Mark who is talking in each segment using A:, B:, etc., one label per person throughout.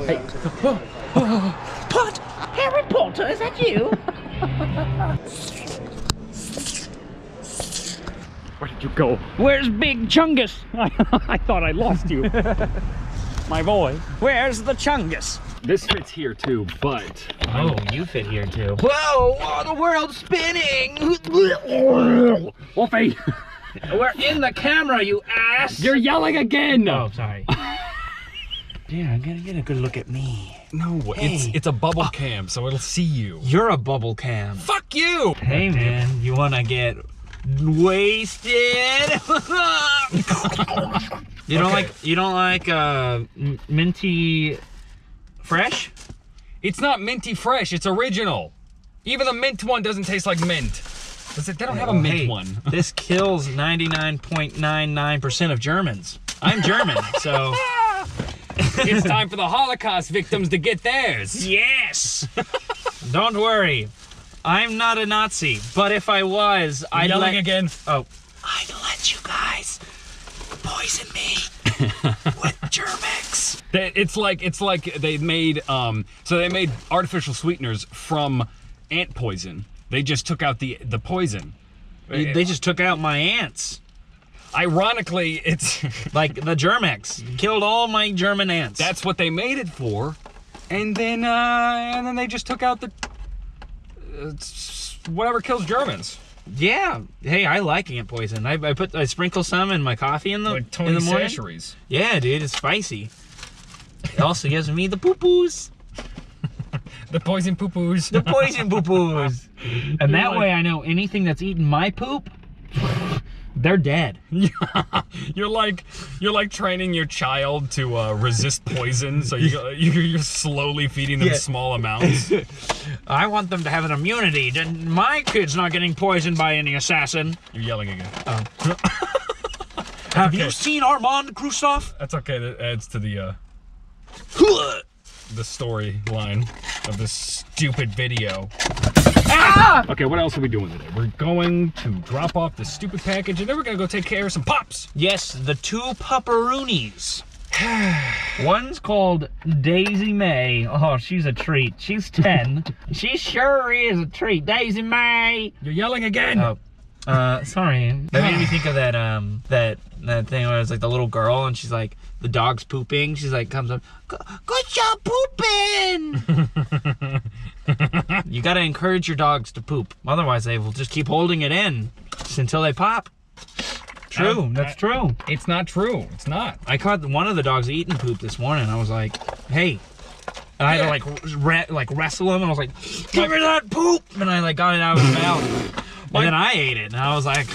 A: Hey. Pot! Harry Potter, is that you?
B: Where did you go?
A: Where's Big Chungus?
B: I thought I lost you. My boy.
A: Where's the Chungus?
B: This fits here too, but...
A: Oh, you fit here too.
C: Whoa! Oh, the world's spinning!
B: Wolfie!
A: We're in the camera, you ass!
B: You're yelling again!
A: Oh, sorry. Yeah, I'm gonna get a good look at me.
B: No,
A: Hey.
B: it's a bubble cam, so it'll see you.
A: You're a bubble cam.
B: Fuck you!
A: Hey man, you wanna get wasted? You don't like minty fresh?
B: It's not minty fresh, it's original. Even the mint one doesn't taste like mint. They don't have a mint one.
A: This kills 99.99% of Germans. I'm German, so...
B: It's time for the Holocaust victims to get theirs.
A: Yes! Don't worry. I'm not a Nazi, but if I was, I'd
B: yelling again.
A: Oh. I'd let you guys poison me with Germex.
B: It's like they made so they made artificial sweeteners from ant poison. They just took out the poison.
A: They just took out my ants.
B: Ironically, it's
A: like the Germex killed all my German ants.
B: That's what they made it for, and then they just took out the whatever kills Germans.
A: Yeah. Hey, I like ant poison. I sprinkle some in my coffee in the
B: like Tony
A: in the morning.
B: Sasheries.
A: Yeah, dude, it's spicy. It also gives me the poo-poos.
B: The poison poo-poos.
A: The poison poo-poos. And that way I know anything that's eaten my poop, they're dead.
B: You're like training your child to resist poison, so you're slowly feeding them small amounts.
A: I want them to have an immunity. My kid's not getting poisoned by any assassin.
B: You're yelling again.
A: Oh. Have you seen Armand Krusov?
B: That's okay. That adds to the storyline of this stupid video. Ah! Okay, what else are we doing today? We're going to drop off this stupid package, and then we're gonna go take care of some pups.
A: Yes, the two pupperoonies. One's called Daisy May. Oh, she's a treat. She's 10. She sure is a treat. Daisy May.
B: You're yelling again.
A: Oh, sorry. That made me think of that that thing where it's like the little girl and she's like, the dog's pooping. She's like, comes up, good job pooping. You gotta encourage your dogs to poop. Otherwise, they will just keep holding it in just until they pop. True, that's true.
B: It's not true. It's not.
A: I caught one of the dogs eating poop this morning. I was like, hey. And I had to like wrestle him, and I was like, give me that poop! And I like got it out of his mouth. And then I ate it, and I was like,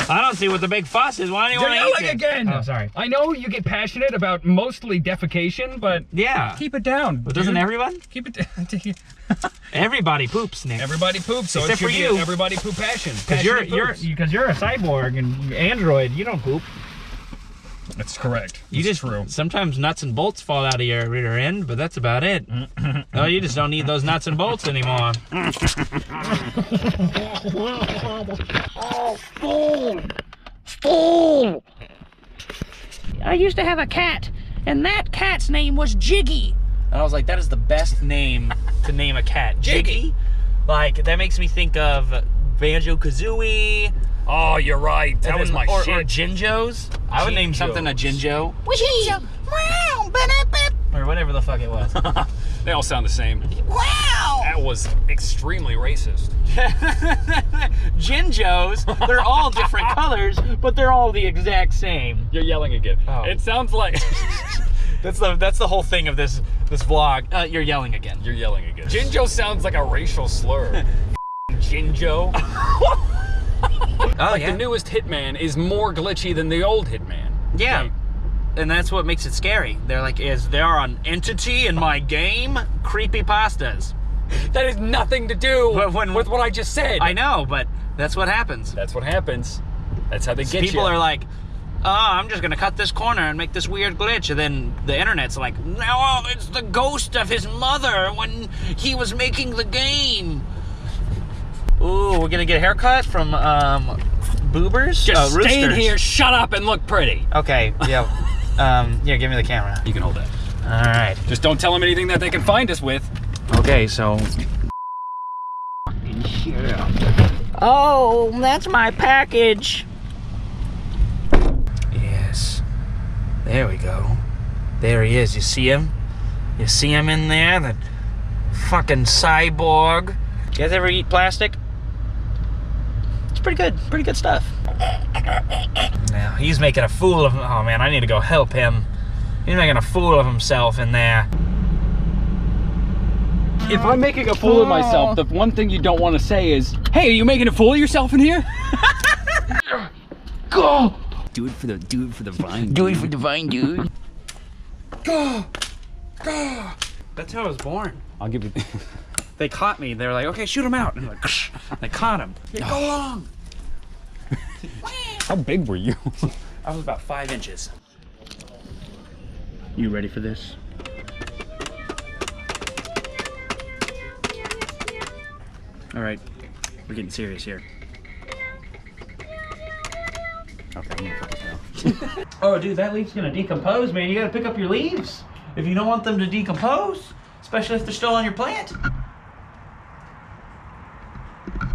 A: I don't see what the big fuss is. Why do you want to eat it?
B: Again.
A: Oh, sorry.
B: I know you get passionate about mostly defecation, but
A: yeah,
B: keep it down.
A: But doesn't everyone?
B: Keep it down.
A: Everybody poops, Nick.
B: Everybody poops, so
A: except
B: it should
A: for you.
B: Be everybody poop passion.
A: Because you're a cyborg and android. You don't poop.
B: That's correct.
A: You just
B: true.
A: Sometimes nuts and bolts fall out of your rear end, but that's about it. Oh, you just don't need those nuts and bolts anymore.
D: Fool! I used to have a cat, and that cat's name was Jiggy.
A: And I was like, that is the best name to name a cat. Jiggy? Like, that makes me think of Banjo-Kazooie.
B: Oh, you're right. That was my shit.
A: Or Jinjos. I would name something a Jinjo. Or whatever the fuck it was.
B: They all sound the same.
D: Wow!
B: That was extremely racist.
A: Jinjos, they're all different colors, but they're all the exact same.
B: You're yelling again.
A: Oh.
B: It sounds like...
A: That's the whole thing of this vlog. You're yelling again.
B: You're yelling again. Jinjo sounds like a racial slur. Jinjo.
A: Oh,
B: like the newest Hitman is more glitchy than the old Hitman.
A: Yeah.
B: Like,
A: and that's what makes it scary. They're like, is there an entity in my game? Creepypastas.
B: that has nothing to do with what I just said.
A: I know, but that's what happens.
B: That's what happens. That's how they get you.
A: People are like, oh, I'm just gonna cut this corner and make this weird glitch, and then the internet's like, no, it's the ghost of his mother when he was making the game. Ooh, we're gonna get a haircut from Boobers?
B: Just stay
A: Roosters.
B: here, shut up, and look pretty.
A: Okay, yeah. Yeah, give me the camera.
B: You can hold that.
A: All right.
B: Just don't tell them anything that they can find us with.
A: Okay, so.
D: Oh, that's my package.
A: Yes. There we go. There he is. You see him? You see him in there? That fucking cyborg. You guys ever eat plastic? It's pretty good. Pretty good stuff. Now, he's making a fool of him. Oh, man, I need to go help him. He's making a fool of himself in there.
B: If I'm making a fool of myself, the one thing you don't want to say is, "Hey, are you making a fool of yourself in here?" Go! Do it for the vine.
D: Do it for the vine, dude.
A: Go! Go! That's how I was born.
B: I'll give you.
A: They caught me. They were like, okay, shoot him out. And like, they caught him. Yeah, go long.
B: How big were you?
A: I was about 5 inches.
D: You ready for this? All right, we're getting serious here. Okay, I'm gonna put this down.
A: Oh, dude, that leaf's gonna decompose, man. You gotta pick up your leaves if you don't want them to decompose, especially if they're still on your plant.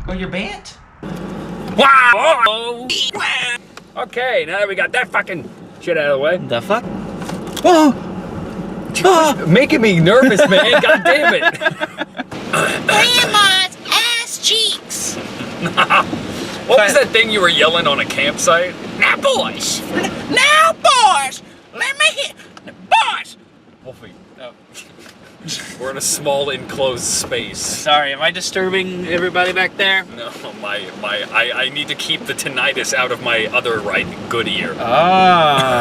A: Or your bant.
B: Wow! Okay, now that we got that fucking shit out of the way.
A: The fuck?
B: Making me nervous, man. God damn it.
D: Grandma's ass cheeks.
B: What was that thing you were yelling on a campsite?
D: Now, boys. Now, boys. Let me hit. Boys.
B: Wolfie, we're in a small enclosed space.
A: Sorry, am I disturbing everybody back there?
B: No, I need to keep the tinnitus out of my other right good ear.
A: Ah.